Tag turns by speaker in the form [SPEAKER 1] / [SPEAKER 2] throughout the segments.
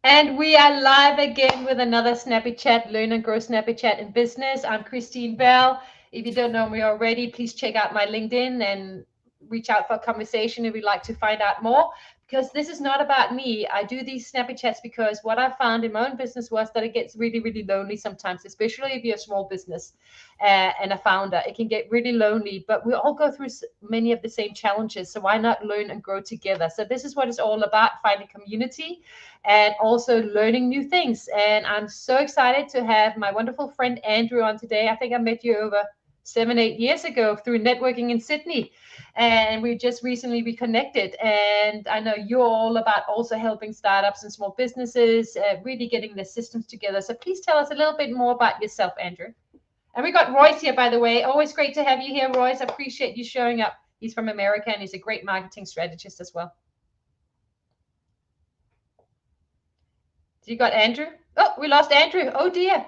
[SPEAKER 1] And we are live again with another Snappy Chat, Learn and Grow Snappy Chat in Business. I'm Christine Bell. If you don't know me already, please check out my LinkedIn and reach out for a conversation if you'd like to find out more. Because this is not about me. I do these Snappy Chats because what I found in my own business was that it gets really, really lonely sometimes, especially if you're a small business and a founder. It can get really lonely, but we all go through many of the same challenges. So why not learn and grow together? So this is what it's all about, finding community and also learning new things. And I'm so excited to have my wonderful friend Andrew on today. I think I met you over 7-8 years ago through networking in Sydney, and we just recently reconnected. And I know you're all about also helping startups and small businesses, really getting the systems together. So please tell us a little bit more about yourself, Andrew. And we got Royce here, by the way. Always great to have you here, Royce. I appreciate you showing up. He's from America and he's a great marketing strategist as well. You got Andrew? Oh, we lost Andrew. Oh dear.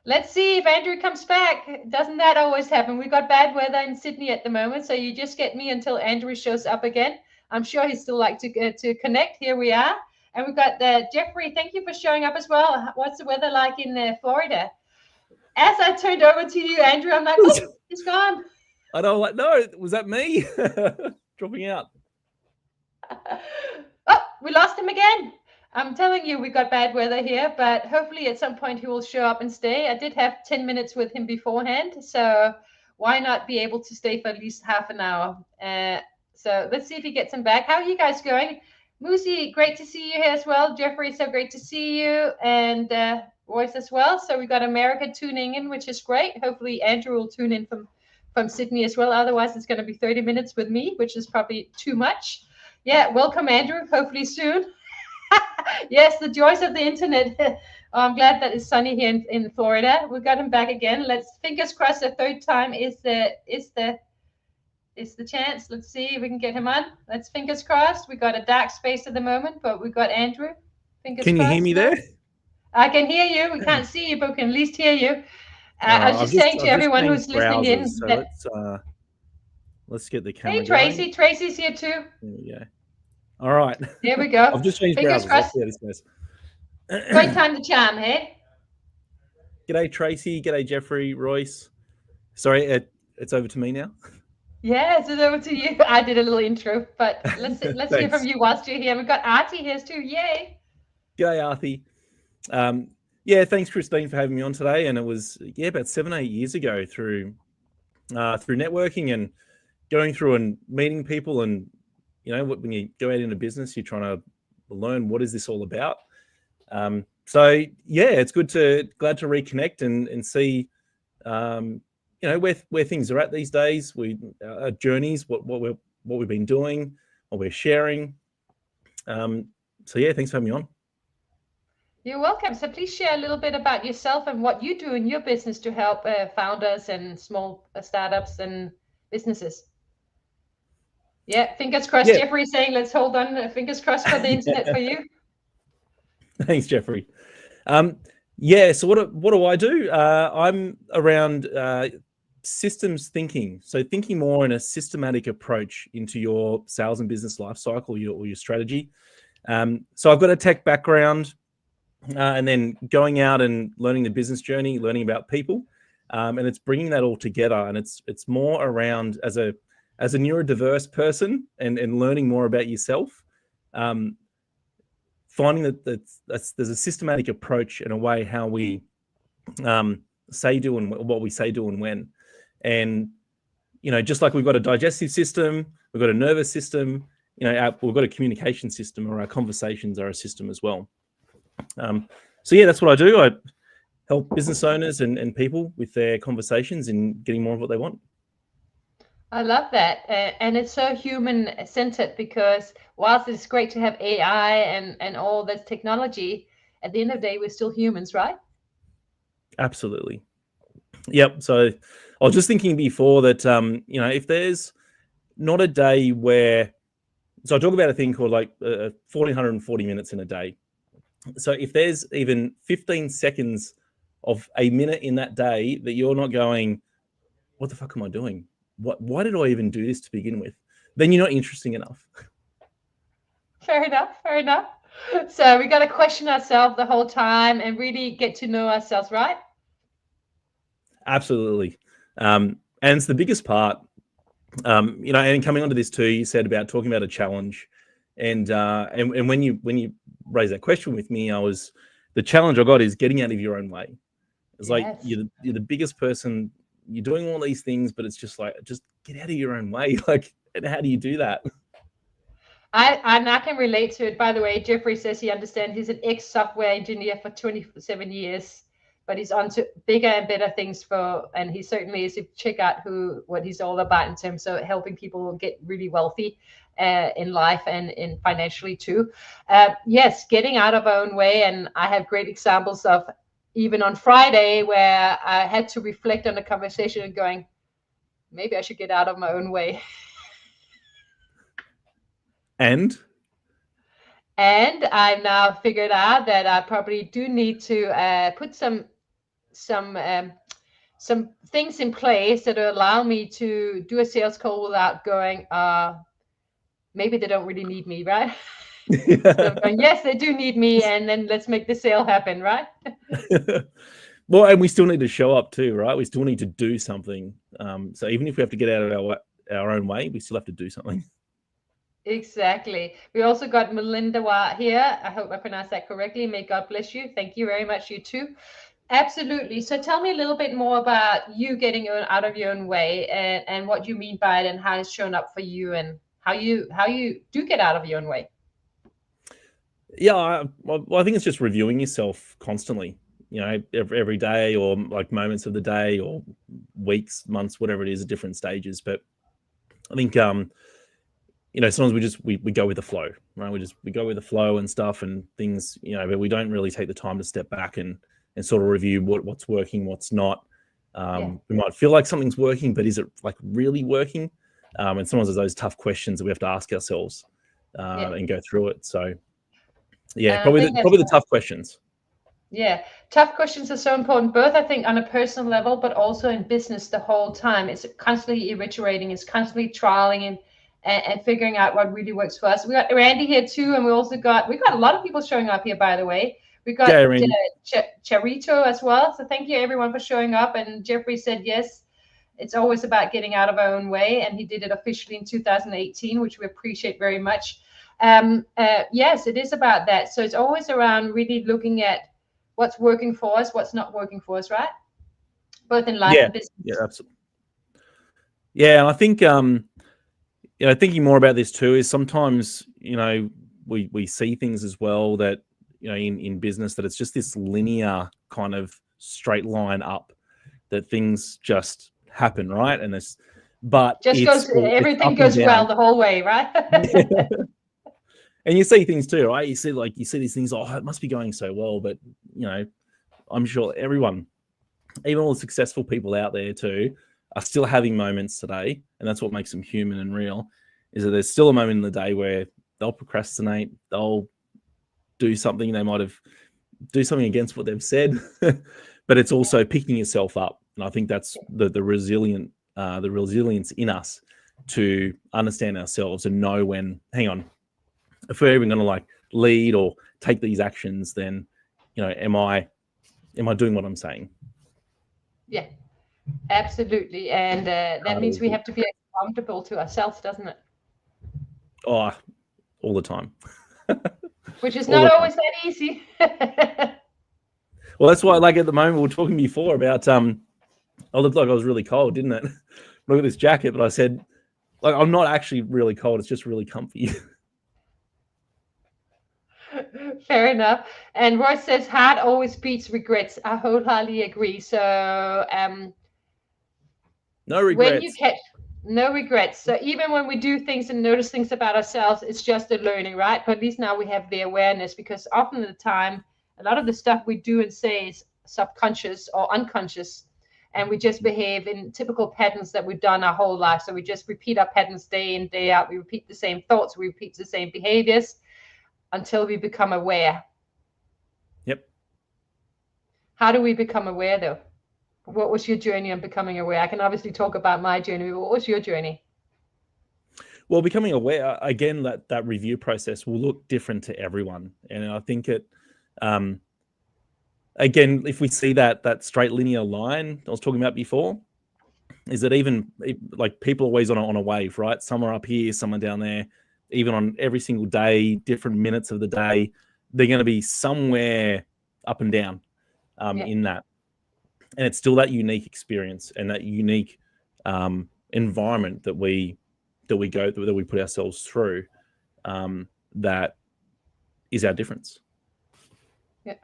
[SPEAKER 1] Let's see if Andrew comes back. Doesn't that always happen? We got bad weather in Sydney at the moment, so you just get me until Andrew shows up again. I'm sure he'd still like to connect. Here we are. And we've got Jeffrey. Thank you for showing up as well. What's the weather like in Florida? As I turned over to you, Andrew, I'm like, oh, he's gone.
[SPEAKER 2] I don't like, no, was that me? Dropping out.
[SPEAKER 1] Oh, we lost him again. I'm telling you, we got bad weather here, but hopefully at some point he will show up and stay. I did have 10 minutes with him beforehand, so why not be able to stay for at least half an hour? So let's see if he gets him back. How are you guys going? Moosey, great to see you here as well. Jeffrey, so great to see you. And Royce as well. So we got America tuning in, which is great. Hopefully Andrew will tune in from Sydney as well. Otherwise, it's going to be 30 minutes with me, which is probably too much. Yeah, welcome, Andrew. Hopefully soon. Yes, the joys of the internet. I'm glad that it's sunny here in Florida. We got him back again. Let's fingers crossed. The third time is the chance. Let's see if we can get him on. Let's fingers crossed. We got a dark space at the moment, but we got Andrew. Fingers
[SPEAKER 2] Can you
[SPEAKER 1] crossed.
[SPEAKER 2] hear me there?
[SPEAKER 1] I can hear you. We can't see you, but we can at least hear you. I was just saying to everyone who's listening in
[SPEAKER 2] so
[SPEAKER 1] that.
[SPEAKER 2] Let's get the camera.
[SPEAKER 1] Hey, Tracy.
[SPEAKER 2] Going.
[SPEAKER 1] Tracy's here too.
[SPEAKER 2] There we go. All right.
[SPEAKER 1] There we go.
[SPEAKER 2] I've just changed
[SPEAKER 1] Fingers
[SPEAKER 2] browsers.
[SPEAKER 1] crossed.
[SPEAKER 2] Let's see how this goes.
[SPEAKER 1] Great time to charm, hey?
[SPEAKER 2] G'day, Tracy. G'day, Jeffrey, Royce. Sorry, it's over to me now.
[SPEAKER 1] Yes, it's over to you. I did a little intro, but let's hear from you whilst you're here. We've got Artie here too. Yay!
[SPEAKER 2] G'day, Artie. Yeah, thanks, Christine, for having me on today. And it was about 7-8 years ago through networking and going through and meeting people. And when you go out into business, you're trying to learn what is this all about. So yeah, it's glad to reconnect and see where things are at these days. Our journeys, what we've been doing, what we're sharing. So yeah, thanks for having me on.
[SPEAKER 1] You're welcome. So please share a little bit about yourself and what you do in your business to help founders and small startups and businesses. Yeah, fingers crossed. Yeah. Jeffrey saying, let's hold on. Fingers crossed for the internet for you.
[SPEAKER 2] Thanks, Jeffrey. So what do I do? I'm around systems thinking. So thinking more in a systematic approach into your sales and business life cycle or your strategy. So I've got a tech background and then going out and learning the business journey, learning about people, and it's bringing that all together. And it's more around as a neurodiverse person and learning more about yourself. Finding that there's a systematic approach and a way how we say do and what we say do and when. And, just like we've got a digestive system, we've got a nervous system, we've got a communication system, or our conversations are a system as well. So yeah, that's what I do. I help business owners and people with their conversations and getting more of what they want.
[SPEAKER 1] I love that. And it's so human-centered because whilst it's great to have AI and all this technology, at the end of the day, we're still humans, right?
[SPEAKER 2] Absolutely. Yep. So I was just thinking before that, if there's not a day where, so I talk about a thing called 1,440 minutes in a day. So if there's even 15 seconds of a minute in that day that you're not going, what the fuck am I doing? Why did I even do this to begin with? Then you're not interesting enough.
[SPEAKER 1] Fair enough. So we got to question ourselves the whole time and really get to know ourselves, right?
[SPEAKER 2] Absolutely. And it's the biggest part. And coming onto this too, you said about talking about a challenge, and when you raised that question with me, the challenge I got is getting out of your own way. It's like
[SPEAKER 1] Yes.
[SPEAKER 2] you're the biggest person. You're doing all these things, but it's just like, just get out of your own way. Like, and how do you do that?
[SPEAKER 1] I can relate to it. By the way, Jeffrey says he understands. He's an ex-software engineer for 27 years, but he's on to bigger and better things and he certainly is. If you check out what he's all about in terms of helping people get really wealthy in life and in financially too. Yes, getting out of our own way. And I have great examples of even on Friday where I had to reflect on the conversation and going, maybe I should get out of my own way.
[SPEAKER 2] And
[SPEAKER 1] I've now figured out that I probably do need to put some things in place that allow me to do a sales call without going, maybe they don't really need me, right? So going, yes, they do need me, and then let's make the sale happen, right?
[SPEAKER 2] Well, and we still need to show up too, right? We still need to do something. So even if we have to get out of our own way, we still have to do something.
[SPEAKER 1] Exactly. We also got Melinda here. I hope I pronounced that correctly. May God bless you. Thank you very much, you too. Absolutely. So tell me a little bit more about you getting out of your own way and what you mean by it and how it's shown up for you and how you do get out of your own way.
[SPEAKER 2] Yeah, I think it's just reviewing yourself constantly, every day, or like moments of the day, or weeks, months, whatever it is, at different stages. But I think, sometimes we go with the flow, right? We go with the flow and stuff and things, but we don't really take the time to step back and sort of review what's working, what's not. We might feel like something's working, but is it like really working? And sometimes there's those tough questions that we have to ask ourselves and go through it. So yeah, probably the tough questions.
[SPEAKER 1] Yeah, tough questions are so important, both I think on a personal level, but also in business the whole time. It's constantly iterating, it's constantly trialing and figuring out what really works for us. We got Randy here too, and we got a lot of people showing up here, by the way. We got Charito as well. So thank you everyone for showing up. And Jeffrey said yes, it's always about getting out of our own way, and he did it officially in 2018, which we appreciate very much. Yes, it is about that. So it's always around really looking at what's working for us, what's not working for us, right? Both in life and business.
[SPEAKER 2] Yeah, absolutely. Yeah, and I think thinking more about this too is sometimes we see things as well that in business that it's just this linear kind of straight line up, that things just happen, right? And
[SPEAKER 1] everything goes well the whole way, right?
[SPEAKER 2] And you see things too, right? You see these things, oh, it must be going so well, but I'm sure everyone, even all the successful people out there too, are still having moments today, and that's what makes them human and real, is that there's still a moment in the day where they'll procrastinate, they'll do something, they might have do something against what they've said, but it's also picking yourself up. And I think that's the resilience in us to understand ourselves and know when, hang on, if we're even going to like lead or take these actions, then am I doing what I'm saying?
[SPEAKER 1] Yeah, absolutely. And that means we have to be accountable to ourselves, doesn't it?
[SPEAKER 2] Oh, all the time.
[SPEAKER 1] Which is not always that easy.
[SPEAKER 2] Well, that's why, like, at the moment we were talking before about I looked like I was really cold, didn't it? Look at this jacket, but I said, like, I'm not actually really cold, it's just really comfy.
[SPEAKER 1] Fair enough. And Royce says heart always beats regrets. I wholeheartedly agree. So
[SPEAKER 2] no regrets.
[SPEAKER 1] When you catch no regrets. So even when we do things and notice things about ourselves, it's just a learning, right? But at least now we have the awareness, because often at the time, a lot of the stuff we do and say is subconscious or unconscious. And we just behave in typical patterns that we've done our whole life. So we just repeat our patterns day in, day out. We repeat the same thoughts, we repeat the same behaviors until we become aware.
[SPEAKER 2] Yep.
[SPEAKER 1] How do we become aware though? What was your journey on becoming aware? I can obviously talk about my journey, but what was your journey?
[SPEAKER 2] Well, becoming aware, again, that review process will look different to everyone. And I think it, again, if we see that straight linear line I was talking about before, is that even like people are always on a wave, right? Some are up here, some are down there. Even on every single day, different minutes of the day, they're going to be somewhere up and down in that. And it's still that unique experience and that unique environment that we put ourselves through, that is our difference.
[SPEAKER 1] Yeah.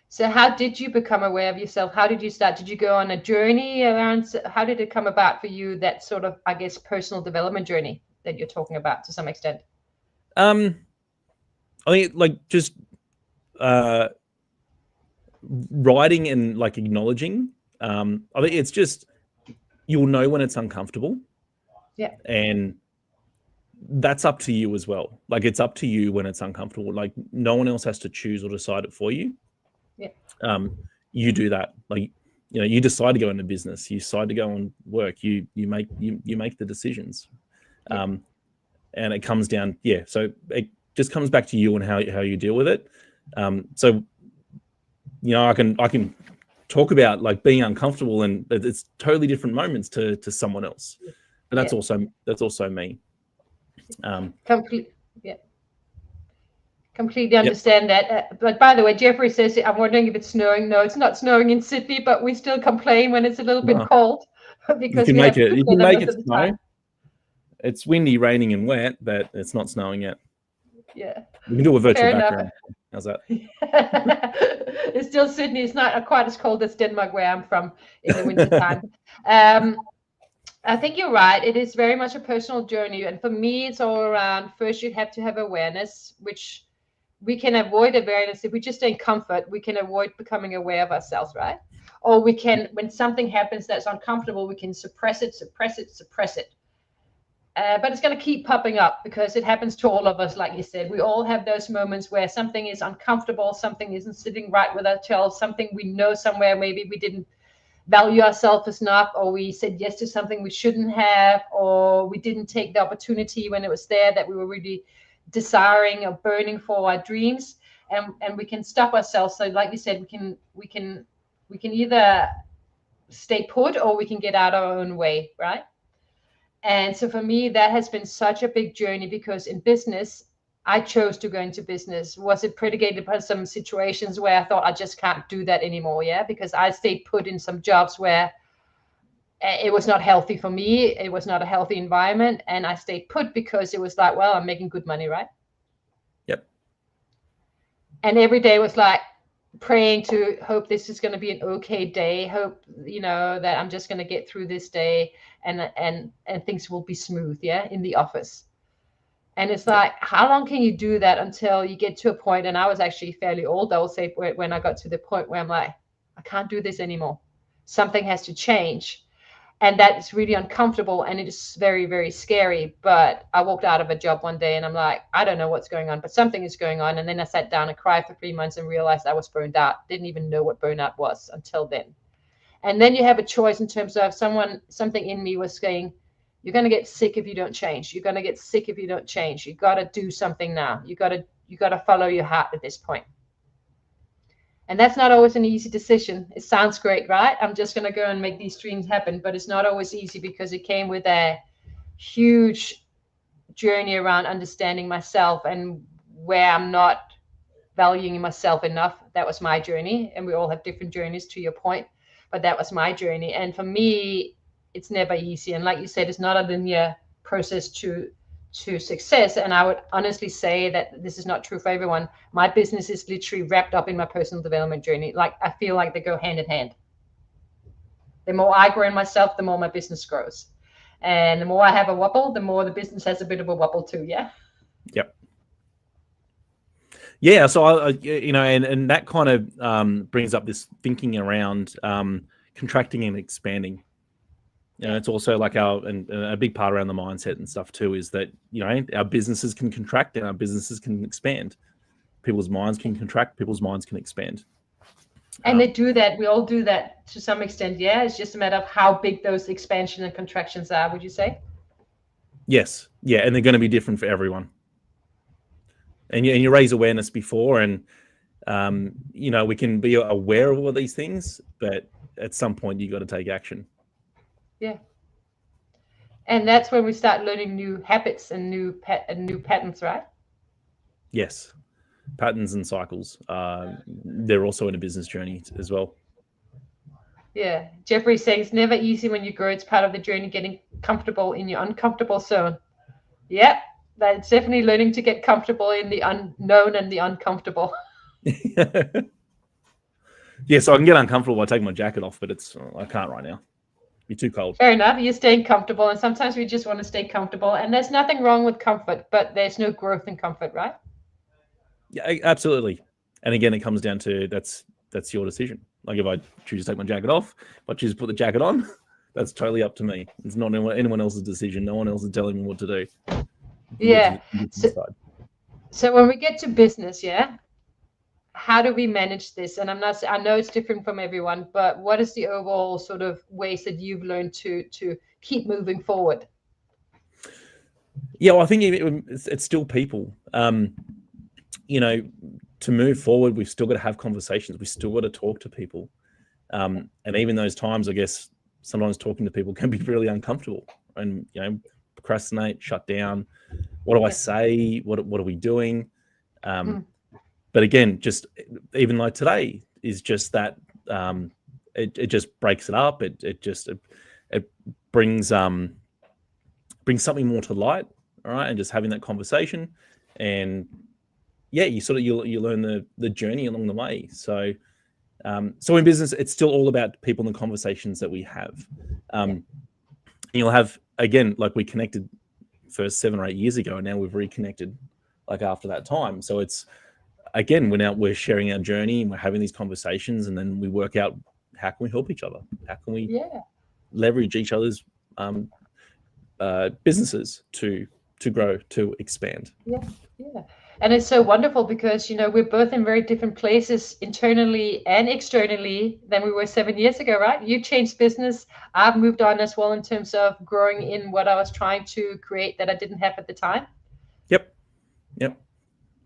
[SPEAKER 1] So how did you become aware of yourself? How did you start? Did you go on a journey around? How did it come about for you, that sort of, I guess, personal development journey that you're talking about to some extent?
[SPEAKER 2] I think like just writing and like acknowledging. I think it's just, you'll know when it's uncomfortable.
[SPEAKER 1] Yeah.
[SPEAKER 2] And that's up to you as well. Like it's up to you when it's uncomfortable. Like no one else has to choose or decide it for you.
[SPEAKER 1] Yeah.
[SPEAKER 2] You do that. Like, you know, you decide to go into business, you decide to go and work, you make the decisions. And it comes down, so it just comes back to you and how you deal with it. So, you know, I can talk about like being uncomfortable, and it's totally different moments to someone else. But that's also me.
[SPEAKER 1] Completely understand that. But by the way, Jeffrey says, I'm wondering if it's snowing. No, it's not snowing in Sydney, but we still complain when it's a little bit cold because
[SPEAKER 2] you
[SPEAKER 1] we have
[SPEAKER 2] you can make it snow.
[SPEAKER 1] time.
[SPEAKER 2] It's windy, raining, and wet, but it's not snowing yet.
[SPEAKER 1] Yeah.
[SPEAKER 2] We can do a virtual background. How's that?
[SPEAKER 1] It's still Sydney. It's not quite as cold as Denmark, where I'm from, in the winter time. I think you're right. It is very much a personal journey. And for me, it's all around, first you have to have awareness, which we can avoid awareness. If we just stay in comfort, we can avoid becoming aware of ourselves, right? Or we can, when something happens that's uncomfortable, we can suppress it. But it's going to keep popping up because it happens to all of us. Like you said, we all have those moments where something is uncomfortable, something isn't sitting right with ourselves, something we know somewhere maybe we didn't value ourselves enough, or we said yes to something we shouldn't have, or we didn't take the opportunity when it was there that we were really desiring or burning for our dreams, and we can stop ourselves. So like you said, we can either stay put or we can get out our own way, right? And so for me, that has been such a big journey, because in business, I chose to go into business. Was it predicated upon some situations where I thought I just can't do that anymore? Yeah, because I stayed put in some jobs where it was not healthy for me. It was not a healthy environment. And I stayed put because it was like, well, I'm making good money, right?
[SPEAKER 2] Yep.
[SPEAKER 1] And every day was like praying to hope this is going to be an okay day. Hope, you know, that I'm just going to get through this day and things will be smooth. Yeah. In the office. And it's like, how long can you do that until you get to a point? And I was actually fairly old, I will say, when I got to the point where I'm like, I can't do this anymore. Something has to change. And that's really uncomfortable. And it is very, very scary. But I walked out of a job one day and I'm like, I don't know what's going on, but something is going on. And then I sat down and cried for 3 months and realized I was burned out. Didn't even know what burnout was until then. And then you have a choice in terms of something in me was saying, you're going to get sick if you don't change. You're going to get sick if you don't change. You got to do something now. You got to follow your heart at this point. And that's not always an easy decision. It sounds great, right? I'm just going to go and make these dreams happen. But it's not always easy, because it came with a huge journey around understanding myself and where I'm not valuing myself enough. That was my journey. And we all have different journeys, to your point. But that was my journey. And for me, it's never easy. And like you said, it's not a linear process to success. And I would honestly say that this is not true for everyone. My business is literally wrapped up in my personal development journey. Like, I feel like they go hand in hand. The more I grow in myself, the more my business grows. And the more I have a wobble, the more the business has a bit of a wobble too. Yeah.
[SPEAKER 2] Yep. Yeah. So I you know, and that kind of brings up this thinking around contracting and expanding. You know, it's also like a big part around the mindset and stuff too, is that, you know, our businesses can contract and our businesses can expand. People's minds can contract, people's minds can expand.
[SPEAKER 1] And they do that. We all do that to some extent. Yeah. It's just a matter of how big those expansion and contractions are, would you say?
[SPEAKER 2] Yes. Yeah. And they're going to be different for everyone. And you raise awareness before, and you know, we can be aware of all of these things, but at some point you got to take action.
[SPEAKER 1] Yeah. And that's when we start learning new habits and new patterns, right?
[SPEAKER 2] Yes. Patterns and cycles. They're also in a business journey as well.
[SPEAKER 1] Yeah. Jeffrey saying it's never easy when you grow. It's part of the journey, getting comfortable in your uncomfortable zone. Yep. That's definitely learning to get comfortable in the unknown and the uncomfortable.
[SPEAKER 2] Yeah, so I can get uncomfortable by taking my jacket off, but I can't right now. Be too cold.
[SPEAKER 1] Fair enough. You're staying comfortable, and sometimes we just want to stay comfortable. And there's nothing wrong with comfort, but there's no growth in comfort, right?
[SPEAKER 2] Yeah, absolutely. And again, it comes down to that's your decision. Like if I choose to take my jacket off, if I choose to put the jacket on, that's totally up to me. It's not anyone else's decision. No one else is telling me what to do.
[SPEAKER 1] Yeah. So when we get to business, yeah, how do we manage this? And I know it's different from everyone, but what is the overall sort of ways that you've learned to keep moving forward?
[SPEAKER 2] Yeah, well, I think it's still people. You know, to move forward, we've still got to have conversations. We still got to talk to people. And even those times, I guess, sometimes talking to people can be really uncomfortable, and, you know, procrastinate, shut down. What do I say? What are we doing? But again, just even like today is just that, it just breaks it up. It brings something more to light. All right. And just having that conversation, and yeah, you learn the journey along the way. So in business, it's still all about people and the conversations that we have. You'll have, again, like we connected first 7 or 8 years ago, and now we've reconnected like after that time. So it's, again, we're sharing our journey, and we're having these conversations, and then we work out how can we help each other? How can we leverage each other's businesses to grow, to expand?
[SPEAKER 1] Yeah. And it's so wonderful because, you know, we're both in very different places internally and externally than we were 7 years ago, right? You changed business. I've moved on as well in terms of growing in what I was trying to create that I didn't have at the time.
[SPEAKER 2] Yep.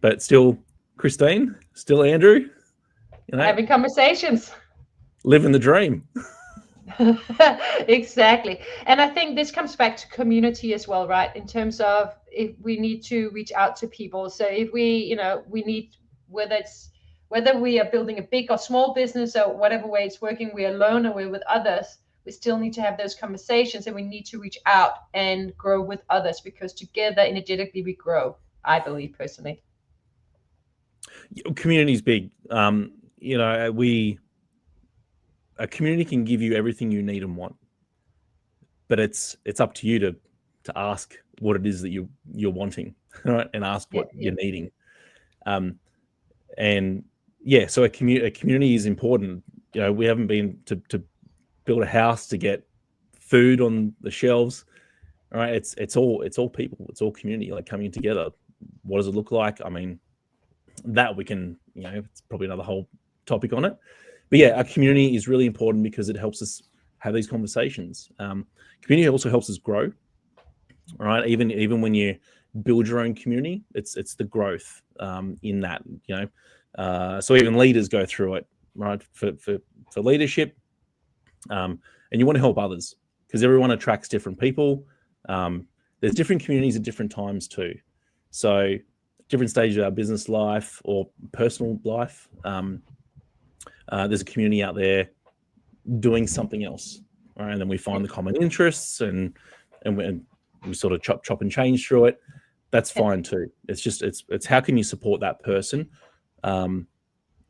[SPEAKER 2] But still Christine, still Andrew, you know,
[SPEAKER 1] having conversations.
[SPEAKER 2] Living the dream.
[SPEAKER 1] Exactly. And I think this comes back to community as well, right? In terms of if we need to reach out to people. So if we, you know, we need, whether we are building a big or small business or whatever way it's working, we're alone or we're with others, we still need to have those conversations, and we need to reach out and grow with others, because together energetically we grow, I believe personally.
[SPEAKER 2] Community is big. You know, a community can give you everything you need and want, but it's up to you to ask what it is that you're wanting, right? And ask what you're needing. And yeah, so a community is important. You know, we haven't been to build a house to get food on the shelves. All right, it's all people, it's all community, like coming together. What does it look like? I mean, that we can, you know, it's probably another whole topic on it. But yeah, our community is really important because it helps us have these conversations. Community also helps us grow. All right, even when you build your own community, it's the growth in that, you know. So even leaders go through it, right? For leadership, and you want to help others because everyone attracts different people. There's different communities at different times too. So different stages of our business life or personal life. There's a community out there doing something else, right? And then we find the common interests, and we sort of chop and change through it. That's fine too. It's just it's how can you support that person on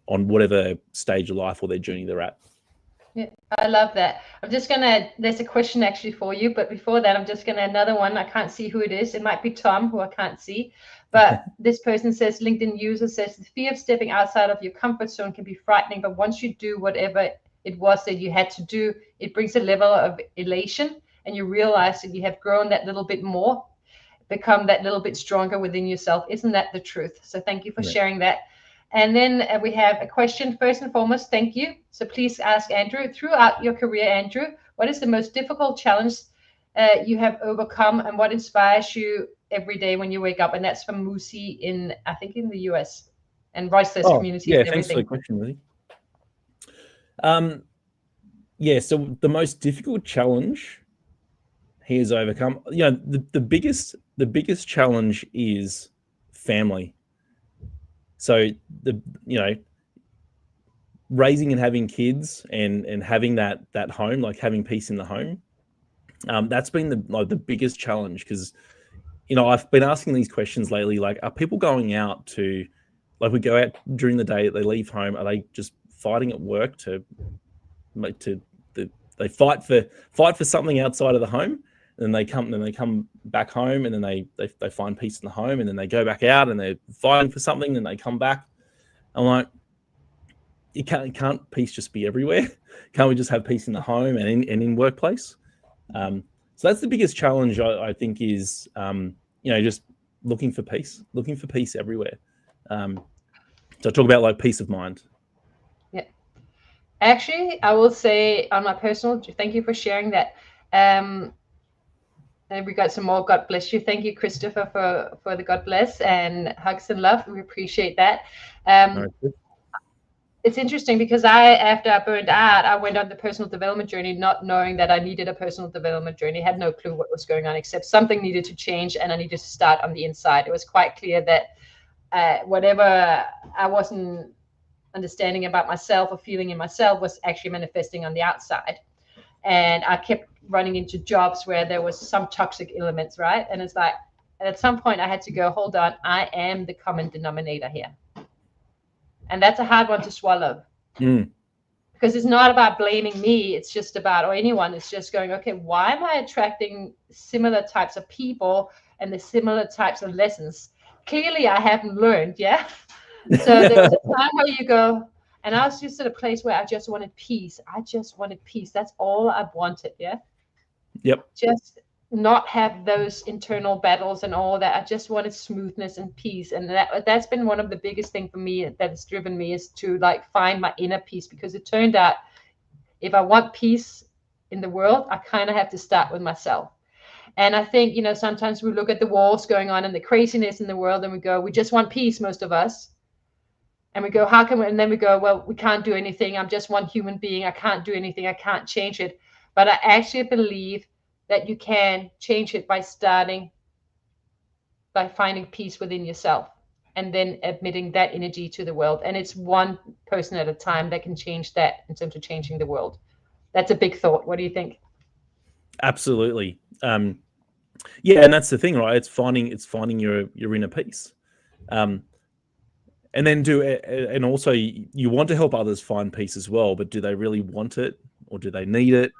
[SPEAKER 2] whatever stage of life or their journey they're at.
[SPEAKER 1] Yeah, I love that. There's a question actually for you, but before that, I'm just gonna another one. I can't see who it is. It might be Tom, who I can't see. But this person says, LinkedIn user says, the fear of stepping outside of your comfort zone can be frightening, but once you do whatever it was that you had to do, it brings a level of elation, and you realize that you have grown that little bit more, become that little bit stronger within yourself. Isn't that the truth? So thank you for sharing that. And then we have a question. First and foremost, thank you. So please ask Andrew, throughout your career, Andrew, what is the most difficult challenge you have overcome and what inspires you every day when you wake up. And that's from Musi in, I think, in the US, and voiceless community and
[SPEAKER 2] thanks for
[SPEAKER 1] everything.
[SPEAKER 2] the question, Lily. So the most difficult challenge he has overcome, the biggest challenge is family. So raising and having kids and having that home, like having peace in the home, that's been the biggest challenge. Because I've been asking these questions lately, like, are people going out to, like, we go out during the day, they leave home, are they just fighting at work they fight for something outside of the home, and then they come back home, and then they find peace in the home, and then they go back out and they're fighting for something, and they come back. I'm like, can't peace just be everywhere? Can't we just have peace in the home and in workplace? So that's the biggest challenge, I think, is just looking for peace everywhere. So I talk about, like, peace of mind.
[SPEAKER 1] Yeah. Actually, I will say on my personal, thank you for sharing that. And we got some more God bless you. Thank you, Christopher, for the God bless and hugs and love. We appreciate that. It's interesting because after I burned out, I went on the personal development journey, not knowing that I needed a personal development journey. I had no clue what was going on, except something needed to change and I needed to start on the inside. It was quite clear that whatever I wasn't understanding about myself or feeling in myself was actually manifesting on the outside. And I kept running into jobs where there was some toxic elements, right? And it's like, at some point I had to go, hold on, I am the common denominator here. And that's a hard one to swallow. Because it's not about blaming me. It's just about, or anyone, it's just going, okay, why am I attracting similar types of people and the similar types of lessons? Clearly I haven't learned, yeah? So there was a time where you go, and I was just at a place where I just wanted peace. I just wanted peace. That's all I wanted, yeah?
[SPEAKER 2] Yep.
[SPEAKER 1] Just not have those internal battles and all that. I just wanted smoothness and peace. And that's been one of the biggest things for me that has driven me, is to, like, find my inner peace. Because it turned out, if I want peace in the world, I kind of have to start with myself. And I think, sometimes we look at the wars going on and the craziness in the world and we go, we just want peace, most of us. And we go, how can we? And then we go, well, we can't do anything. I'm just one human being. I can't do anything. I can't change it. But I actually believe that you can change it by finding peace within yourself and then admitting that energy to the world. And it's one person at a time that can change that in terms of changing the world. That's a big thought. What do you think?
[SPEAKER 2] Absolutely. Yeah, and that's the thing, right? It's finding your inner peace. And then and also you want to help others find peace as well, but do they really want it, or do they need it?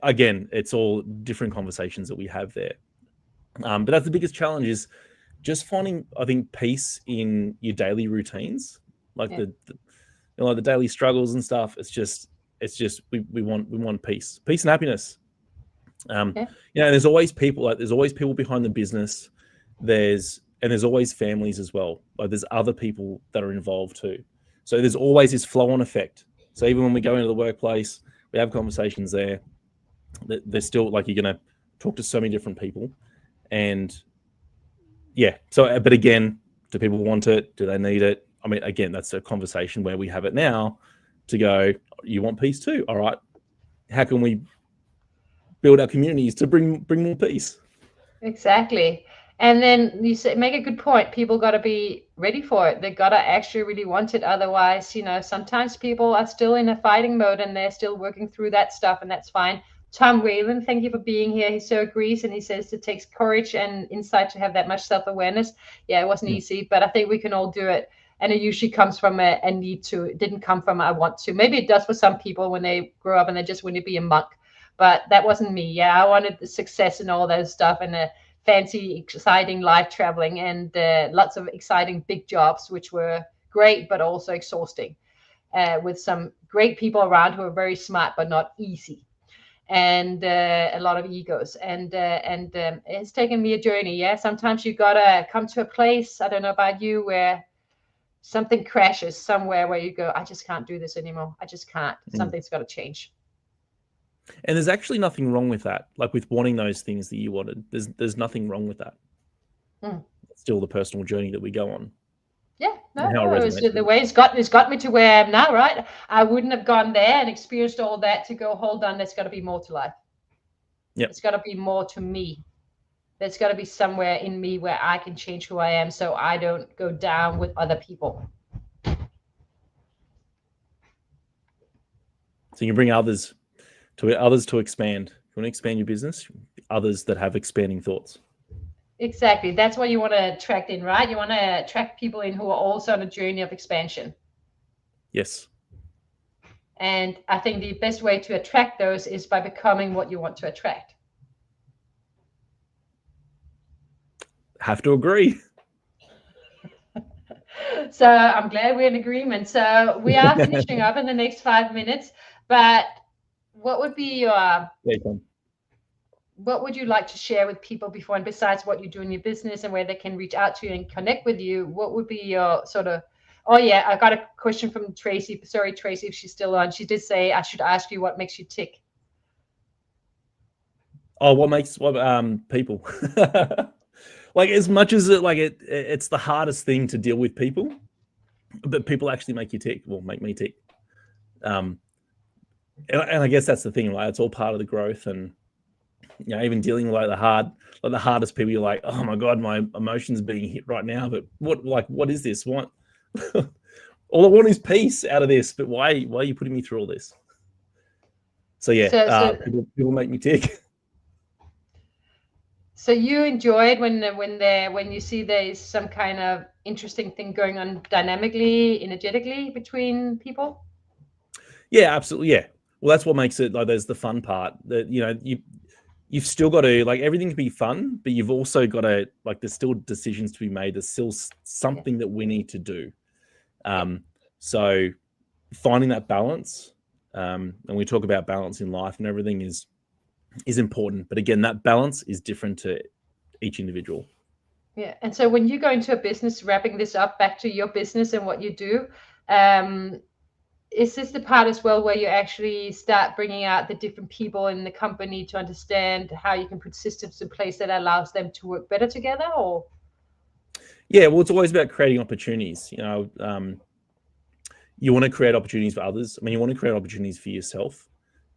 [SPEAKER 2] Again, it's all different conversations that we have there. But that's the biggest challenge, is just finding, I think, peace in your daily routines, like the daily struggles and stuff. It's just we want peace and happiness. There's always people, there's always people behind the business. There's always families as well. Like, there's other people that are involved too. So there's always this flow-on effect. So even when we go into the workplace, we have conversations there. There's still, like, you're going to talk to so many different people. And so, but again, do people want it? Do they need it? I mean, again, that's a conversation where we have it now to go, you want peace too? All right. How can we build our communities to bring more peace?
[SPEAKER 1] Exactly. And then you make a good point. People got to be ready for it. They got to actually really want it. Otherwise, sometimes people are still in a fighting mode and they're still working through that stuff, and that's fine. Tom Whalen, thank you for being here. He so agrees, and he says it takes courage and insight to have that much self-awareness. Yeah, it wasn't easy, but I think we can all do it. And it usually comes from a need to. It didn't come from I want to. Maybe it does for some people when they grow up and they just want to be a monk. But that wasn't me. Yeah, I wanted the success and all that stuff, and a fancy, exciting life traveling, and lots of exciting big jobs, which were great, but also exhausting, with some great people around who are very smart, but not easy. And a lot of egos, and it's taken me a journey. Yeah, sometimes you gotta come to a place, I don't know about you, where something crashes somewhere where you go, I just can't do this anymore. I just can't. Something's got to change.
[SPEAKER 2] And there's actually nothing wrong with that. Like with wanting those things that you wanted, there's nothing wrong with that. It's still the personal journey that we go on.
[SPEAKER 1] Yeah,
[SPEAKER 2] And how it
[SPEAKER 1] no,
[SPEAKER 2] resonates
[SPEAKER 1] the
[SPEAKER 2] with
[SPEAKER 1] way it's got me to where I am now, right? I wouldn't have gone there and experienced all that to go, hold on, there's got to be more to life.
[SPEAKER 2] Yep.
[SPEAKER 1] It's got to be more to me. There's got to be somewhere in me where I can change who I am so I don't go down with other people.
[SPEAKER 2] So you bring others to expand. You want to expand your business, others that have expanding thoughts.
[SPEAKER 1] Exactly. That's what you want to attract in, right? You want to attract people in who are also on a journey of expansion.
[SPEAKER 2] Yes.
[SPEAKER 1] And I think the best way to attract those is by becoming what you want to attract.
[SPEAKER 2] Have to agree.
[SPEAKER 1] So I'm glad we're in agreement. So we are finishing up in the next 5 minutes, but what would be your, what would you like to share with people before, and besides what you do in your business and where they can reach out to you and connect with you, what would be your sort of, oh yeah, I got a question from Tracy. Sorry, Tracy, if she's still on. She did say I should ask you what makes you tick.
[SPEAKER 2] Oh, what makes people? Like, as much as it's the hardest thing to deal with people, but people actually make you tick. Well, make me tick. And I guess that's the thing, right? It's all part of the growth, and you know, even dealing with the hardest people, you're like, oh my god, my emotions being hit right now. But what is this? What? All I want is peace out of this. But why are you putting me through all this? So yeah, people make me tick.
[SPEAKER 1] So you enjoyed when you see there's some kind of interesting thing going on dynamically, energetically between people?
[SPEAKER 2] Yeah, absolutely. Yeah. Well, that's what makes it, like, there's the fun part that, you know, you've still got to, like, everything can be fun, but you've also got to, like, there's still decisions to be made. There's still something that we need to do. So finding that balance, and we talk about balance in life and everything is important. But again, that balance is different to each individual.
[SPEAKER 1] Yeah. And so when you go into a business, wrapping this up back to your business and what you do, is this the part as well where you actually start bringing out the different people in the company to understand how you can put systems in place that allows them to work better together? Or
[SPEAKER 2] yeah, well, it's always about creating opportunities. You know, you want to create opportunities for others. I mean, you want to create opportunities for yourself,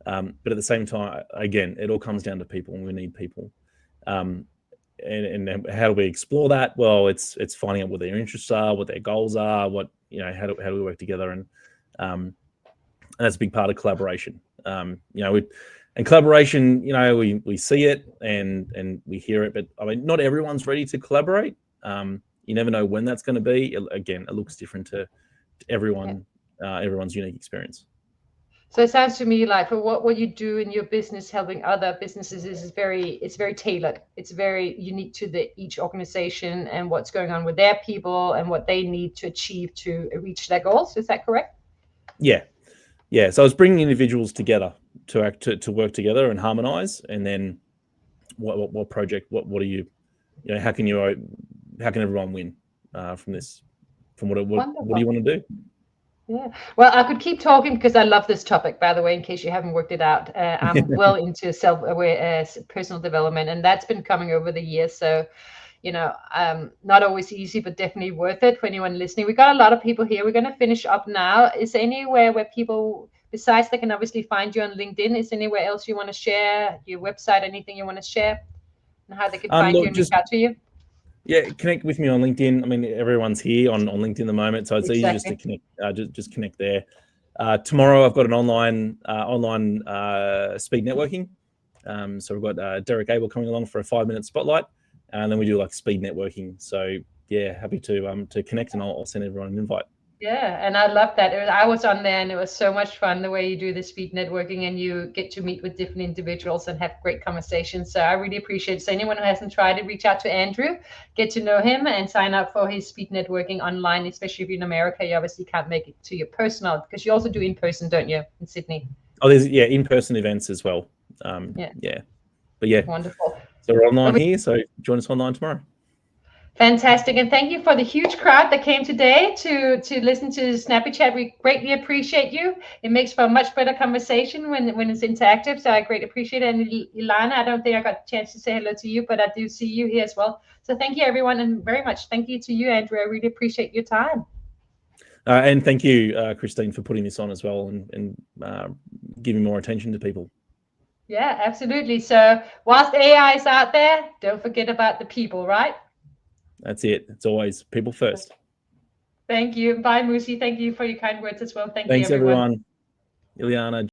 [SPEAKER 2] but at the same time, again, it all comes down to people, and we need people. And how do we explore that? Well, it's finding out what their interests are, what their goals are, what, you know, how do we work together, and that's a big part of collaboration. You know, and collaboration, you know, we see it and we hear it, but I mean, not everyone's ready to collaborate. You never know when that's going to be. Again, it looks different to everyone, everyone's unique experience.
[SPEAKER 1] so it sounds to me like for what you do in your business, helping other businesses, is very tailored. It's very unique to each organization and what's going on with their people and what they need to achieve to reach their goals. Is that correct?
[SPEAKER 2] Yeah. So it's bringing individuals together to work together and harmonize, and then what project, what are you know, how can everyone win from this? From what do you want to do?
[SPEAKER 1] Yeah. Well, I could keep talking because I love this topic, by the way, in case you haven't worked it out. I'm well into self-aware personal development, and that's been coming over the years. So, you know, not always easy, but definitely worth it for anyone listening. We got a lot of people here. We're going to finish up now. Is there anywhere where people, besides they can obviously find you on LinkedIn, is there anywhere else you want to share, your website, anything you want to share, and how they can find you and reach out to you?
[SPEAKER 2] Yeah, connect with me on LinkedIn. I mean, everyone's here on LinkedIn at the moment, so it's easy just to connect. Just connect there. Tomorrow, I've got an online speed networking. So we've got Derek Abel coming along for a 5-minute spotlight, and then we do like speed networking. So yeah, happy to connect, and I'll send everyone an invite.
[SPEAKER 1] Yeah, and I love that. I was on there, and it was so much fun the way you do the speed networking, and you get to meet with different individuals and have great conversations. So I really appreciate it. So anyone who hasn't tried it, reach out to Andrew, get to know him, and sign up for his speed networking online, especially if you're in America. You obviously can't make it to your personal, because you also do in person, don't you, in Sydney?
[SPEAKER 2] Oh, there's in-person events as well. But yeah.
[SPEAKER 1] Wonderful.
[SPEAKER 2] So we're online here, so join us online tomorrow.
[SPEAKER 1] Fantastic, and thank you for the huge crowd that came today to listen to Snappy Chat. We greatly appreciate you. It makes for a much better conversation when it's interactive, so I greatly appreciate it. And Ilana, I don't think I got a chance to say hello to you, but I do see you here as well. So thank you, everyone, and very much thank you to you, Andrew. I really appreciate your time.
[SPEAKER 2] And thank you, Christine, for putting this on as well and giving more attention to people.
[SPEAKER 1] Yeah, absolutely. So whilst AI is out there, don't forget about the people, right?
[SPEAKER 2] That's it. It's always people first.
[SPEAKER 1] Thank you. Bye, Musi. Thank you for your kind words as well.
[SPEAKER 2] Thanks,
[SPEAKER 1] you, everyone.
[SPEAKER 2] everyone. Ileana.